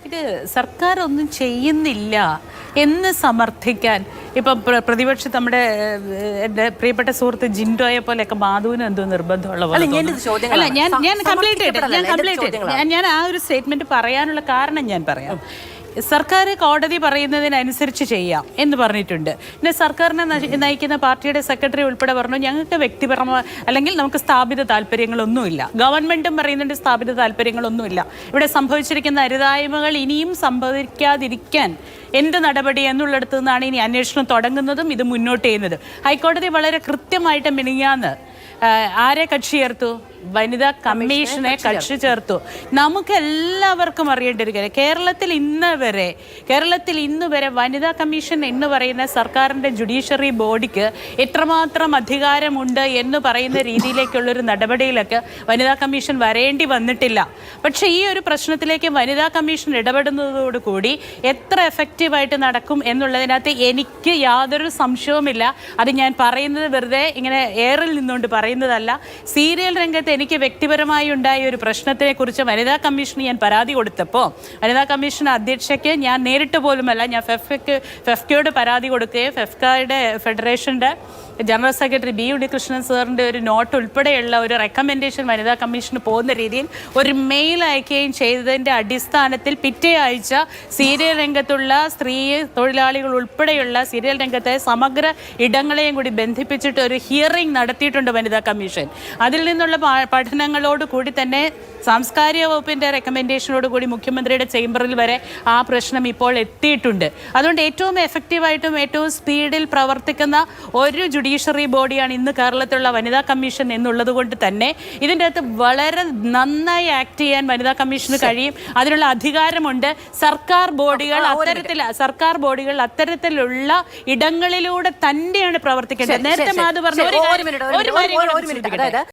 ഇത് സർക്കാർ ഒന്നും ചെയ്യുന്നില്ല എന്ന് സമർത്ഥിക്കാൻ ഇപ്പം പ്രതിപക്ഷം നമ്മുടെ എൻ്റെ പ്രിയപ്പെട്ട സുഹൃത്ത് ജിൻഡോയെ പോലെയൊക്കെ മാധുവിന് എന്തോ നിർബന്ധമുള്ള പോലെ. അല്ല ഞാൻ കംപ്ലീറ്റ് ഞാൻ ആ ഒരു സ്റ്റേറ്റ്മെന്റ് പറയാനുള്ള കാരണം ഞാൻ പറയാം. സർക്കാർ കോടതി പറയുന്നതിനനുസരിച്ച് ചെയ്യാം എന്ന് പറഞ്ഞിട്ടുണ്ട്. പിന്നെ സർക്കാരിനെ നയിക്കുന്ന പാർട്ടിയുടെ സെക്രട്ടറി ഉൾപ്പെടെ പറഞ്ഞു ഞങ്ങൾക്ക് വ്യക്തിപരമായ അല്ലെങ്കിൽ നമുക്ക് സ്ഥാപിത താല്പര്യങ്ങളൊന്നുമില്ല. ഗവൺമെന്റും പറയുന്നുണ്ട് സ്ഥാപിത താല്പര്യങ്ങളൊന്നുമില്ല. ഇവിടെ സംഭവിച്ചിരിക്കുന്ന അരുതായ്മകൾ ഇനിയും സംഭവിക്കാതിരിക്കാൻ എന്ത് നടപടി എന്നുള്ളിടത്തു നിന്നാണ് ഇനി അന്വേഷണം തുടങ്ങുന്നതും ഇത് മുന്നോട്ട് ചെയ്യുന്നത്. ഹൈക്കോടതി വളരെ കൃത്യമായിട്ട് മിനിഞ്ഞാന്ന് ആരെ കക്ഷി ചേർത്തു? വനിതാ കമ്മീഷനെ കക്ഷി ചേർത്തു. നമുക്ക് എല്ലാവർക്കും അറിയേണ്ട ഒരു കാര്യം, കേരളത്തിൽ ഇന്ന് വരെ വനിതാ കമ്മീഷൻ എന്ന് പറയുന്ന സർക്കാരിൻ്റെ ജുഡീഷ്യറി ബോഡിക്ക് എത്രമാത്രം അധികാരമുണ്ട് എന്ന് പറയുന്ന രീതിയിലേക്കുള്ളൊരു നടപടിയിലൊക്കെ വനിതാ കമ്മീഷൻ വരേണ്ടി വന്നിട്ടില്ല. പക്ഷേ ഈ ഒരു പ്രശ്നത്തിലേക്ക് വനിതാ കമ്മീഷൻ ഇടപെടുന്നതോടുകൂടി എത്ര എഫക്റ്റീവായിട്ട് നടക്കും എന്നുള്ളതിനകത്ത് എനിക്ക് യാതൊരു സംശയവുമില്ല. അത് ഞാൻ പറയുന്നത് വെറുതെ ഇങ്ങനെ എയറിൽ നിന്നുകൊണ്ട് പറയുന്നതല്ല. സീരിയൽ രംഗത്ത് എനിക്ക് വ്യക്തിപരമായി ഉണ്ടായ ഒരു പ്രശ്നത്തെ കുറിച്ച് വനിതാ കമ്മീഷന് ഞാൻ പരാതി കൊടുത്തപ്പോൾ വനിതാ കമ്മീഷൻ അധ്യക്ഷയ്ക്ക് ഞാൻ നേരിട്ട് പോലുമല്ല, ഞാൻ ഫെഫ്കയോട് പരാതി കൊടുക്കുകയും ഫെഫ്കയുടെ ഫെഡറേഷൻ്റെ ജനറൽ സെക്രട്ടറി ബി ഉണ്ണികൃഷ്ണൻ സാറിൻ്റെ ഒരു നോട്ട് ഉൾപ്പെടെയുള്ള ഒരു റെക്കമെൻഡേഷൻ വനിതാ കമ്മീഷന് പോകുന്ന രീതിയിൽ ഒരു മെയിൽ അയക്കുകയും ചെയ്തതിൻ്റെ അടിസ്ഥാനത്തിൽ പിറ്റേ ആഴ്ച സീരിയൽ രംഗത്തുള്ള സ്ത്രീ തൊഴിലാളികൾ ഉൾപ്പെടെയുള്ള സീരിയൽ രംഗത്തെ സമഗ്ര ഇടങ്ങളെയും കൂടി ബന്ധിപ്പിച്ചിട്ട് ഒരു ഹിയറിംഗ് നടത്തിയിട്ടുണ്ട് വനിതാ കമ്മീഷൻ. അതിൽ നിന്നുള്ള പഠനങ്ങളോട് കൂടി തന്നെ സാംസ്കാരിക വകുപ്പിൻ്റെ റെക്കമെൻഡേഷനോട് കൂടി മുഖ്യമന്ത്രിയുടെ ചേംബറിൽ വരെ ആ പ്രശ്നം ഇപ്പോൾ എത്തിയിട്ടുണ്ട്. അതുകൊണ്ട് ഏറ്റവും എഫക്റ്റീവായിട്ടും ഏറ്റവും സ്പീഡിൽ പ്രവർത്തിക്കുന്ന ഒരു ജുഡീഷ്യറി ബോഡിയാണ് ഇന്ന് കേരളത്തിലുള്ള വനിതാ കമ്മീഷൻ എന്നുള്ളത് കൊണ്ട് തന്നെ ഇതിൻ്റെ അകത്ത് വളരെ നന്നായി ആക്ട് ചെയ്യാൻ വനിതാ കമ്മീഷന് കഴിയും. അതിനുള്ള അധികാരമുണ്ട്. സർക്കാർ ബോഡികൾ അത്തരത്തിലുള്ള ഇടങ്ങളിലൂടെ തന്നെയാണ് പ്രവർത്തിക്കേണ്ടത്. നേരത്തെ മാധു പറഞ്ഞ ഒരു കാര്യം